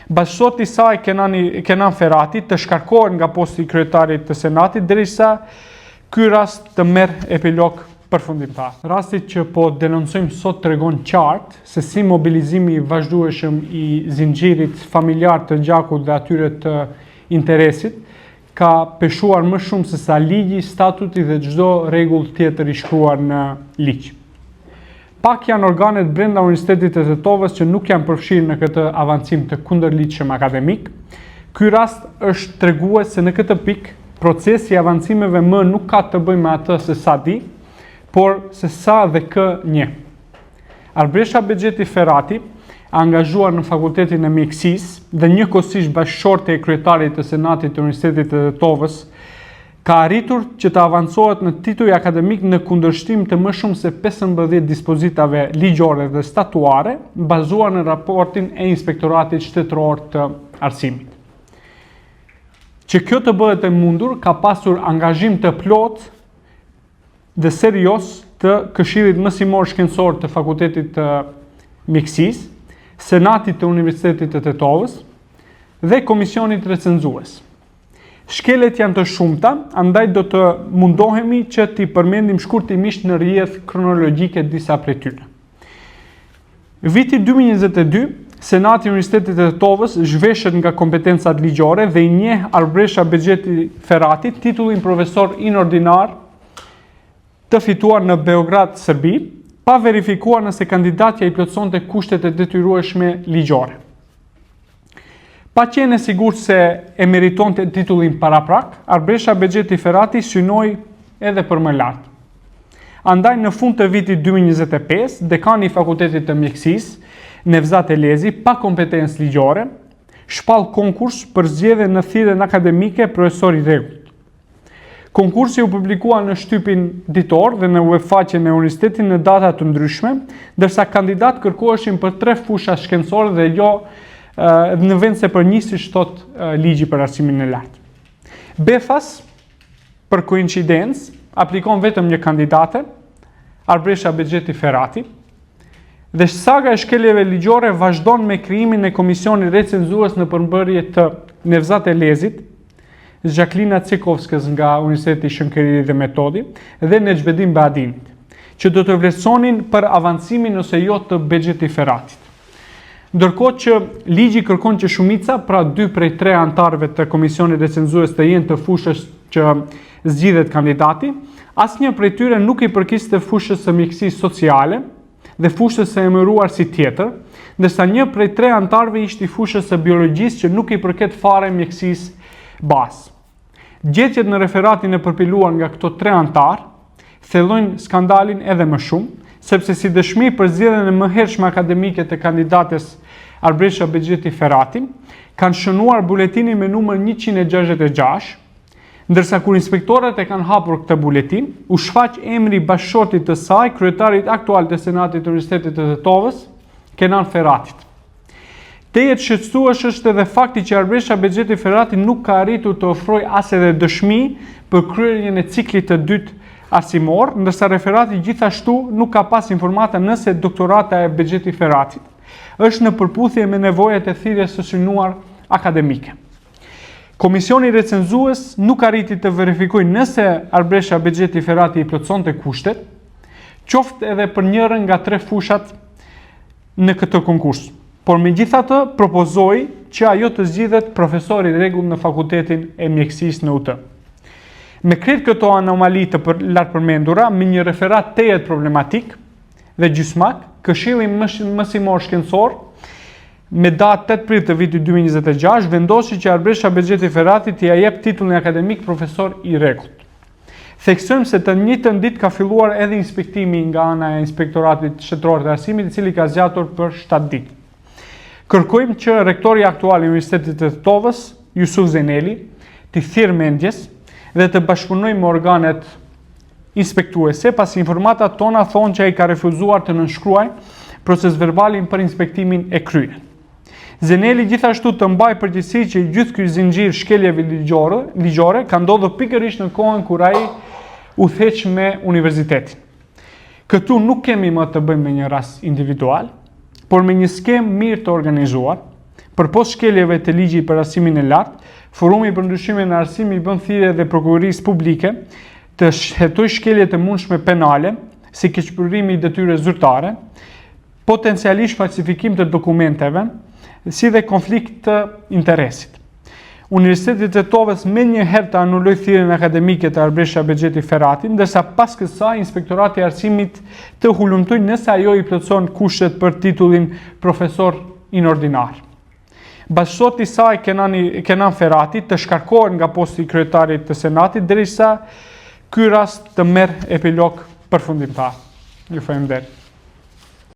Bashkësot i saj Kenan Ferati të shkarkohen nga posti i kryetarit të Senatit, derisa ky rast të merr epilog përfundimtar. Rasti që po denoncojmë sot tregon qartë se si mobilizimi i vazhdueshëm i zinxhirit familjar të gjakut dhe atyre të interesit ka peshuar më shumë se sa ligji, statuti dhe çdo rregull tjetër i shkruar në ligj. Pak janë organet brenda Universitetit të Tetovës që nuk janë përfshirë në këtë avancim të kundërligjshëm akademik. Ky rast është tregues se në këtë pikë procesi i avancimeve më nuk ka të bëjë me atë se sa di, por se sa dhe kë një. Arbresha Bexheti Ferati, angazhuar në Fakultetin e Mjekësisë dhe njëkohësisht bashkëshorte e kryetarit të Senatit të Universitetit të Tetovës, ka arritur që të avancohet në titull akademik në kundërshtim të më shumë se 15 dispozitave ligjore dhe statuare, bazuar në raportin e Inspektoratit Shtetëror të Arsimit. Që kjo të bëhet e mundur, ka pasur angazhim të plot dhe serios të Këshillit Mësimor Shkencor të Fakultetit të Mjekësisë, Senatit të Universitetit të Tetovës dhe Komisionit Recenzues. Shkelet janë të shumta, andaj do të mundohemi që t'i përmendim shkurtimisht në rrjedhë kronologjike disa prej tyre. Viti 2022, Senati i Universitetit të Tetovës zhveshet nga kompetencat ligjore dhe i njeh Arbresha Bexheti Ferati titullin profesor inordinar të fituar në Beograd, Serbi, pa verifikuar nëse kandidatja i plotësonte kushtet e detyrueshme ligjore. Pa qenë e sigurt se e meritonte titullin paraprak, Arbresha Bexheti Ferati synoi edhe për më lart. Andaj në fund të vitit 2025, dekani i Fakultetit të Mjekësisë, Nevzat Elezi, pa kompetencë ligjore, shpall konkurs për zgjedhje në thirrjen akademike profesor i rregullt. Konkursi u publikua në shtypin ditor dhe në webfaqen e universitetit në data të ndryshme, ndërsa kandidat kërkoheshin për 3 fusha shkencore dhe jo në vend se për një siç thot ligji për arsimin e lartë. Befas, për koincidencë, aplikon vetëm një kandidate, Arbresha Bexheti Ferati, dhe saga e shkeljeve ligjore vazhdon me krijimin e komisionit recenzues në përmbërje të Nevzat Elezit, Zhaklina Cekovskës nga Universiteti Shënkeriri dhe Metodi dhe Nexhbedin Baadinit, që do të vlerësonin për avancimin ose jo të Bexheti Feratit. Ndërkohë që ligji kërkon që shumica, pra 2 prej 3 antarëve të komisionit recenzues të jenë të fushës që zgjidhet kandidati, asnjë prej tyre nuk i përkiste fushës së mjekësisë sociale dhe fushës së emëruar si tjetër, ndërsa 1 prej 3 antarëve ishte i fushës së biologjisë që nuk i përket fare mjekësisë bazë. Gjetjet në referatin e përpiluar nga këto 3 antarë thellojnë skandalin edhe më shumë, sepse si dëshmi për zgjedhjen e mëhershme akademike të kandidates Arbresha Bexheti Ferati, kanë shënuar buletinin me numër 166, ndërsa kur inspektorët e kanë hapur këtë buletin, u shfaq emri bashkëshortit të saj, kryetarit aktual të Senatit të Universitetit të Tetovës, Kenan Feratit. Tejet shqetësues është edhe fakti që Arbresha Bexheti Ferati nuk ka arritur të ofrojë as edhe dëshmi për kryerjen e ciklit të dytë arsimor, ndërsa referati gjithashtu nuk ka pas informata nëse doktorata e Bexheti Feratit është në përputhje me nevojat e thirrjes së synuar akademike. Komisioni recenzues nuk arriti të verifikojë nëse Arbresha Bexheti Ferati i plotësonte kushtet, qoftë edhe për njërin nga 3 fushat në këtë konkurs. Por megjithatë propozoi që ajo të zgjidhet profesor i rregullt në Fakultetin e Mjekësisë në UT. Me krejt këto anomali të lartë përmendura, me një referat tejet problematik dhe gjysmak, Këshilli Mësimor Shkencor, me datë 8 prill të vitit 2026, vendosi që Arbresha Bexheti Ferati t'i jep titullin akademik profesor i rregullt. Theksojmë se të njëjtën ditë ka filluar edhe inspektimi nga ana e Inspektoratit Shtetëror të Arsimit, i cili ka zgjatur për 7 ditë. Kërkojmë që rektori aktual i Universitetit të Tetovës, Jusuf Zeneli, t'i thirrë mendjes dhe të bashkëpunojë me organet inspektuese, pasi informatat tona thonë që ai ka refuzuar të nënshkruajë proces verbalin për inspektimin e kryer. Zeneli gjithashtu të mbaj përgjegjësi që gjithë ky zinxhir shkeljeve ligjore ka ndodhur pikërisht në kohën kur ai u theq me universitetin. Këtu nuk kemi më të bëjmë me një rast individual, por me një skemë mirë të organizuar, Përpos shkeljeve të ligjit për arsimin e lartë, Forumi për ndryshimin e arsimit bën thirrje dhe prokurorisë publike të hetojë shkelje të mundshme penale, si keqpërimi i detyrës zyrtare, potencialisht falsifikim të dokumenteve, si dhe konflikt të interesit. Universiteti i Tetovës menjëherë të anuloi thirrjen akademike të Arbresha Bexheti Ferrati, ndërsa pas kësaj Inspektorati i Arsimit të hulumtoi nëse ajo i plotëson kushtet për titullin profesor inordinar. Bashkësorti i saj Kenan Ferrati të shkarkohet nga posti i kryetarit të Senatit derisa ky rast të merr epilog përfundimtar. Ju falenderoj.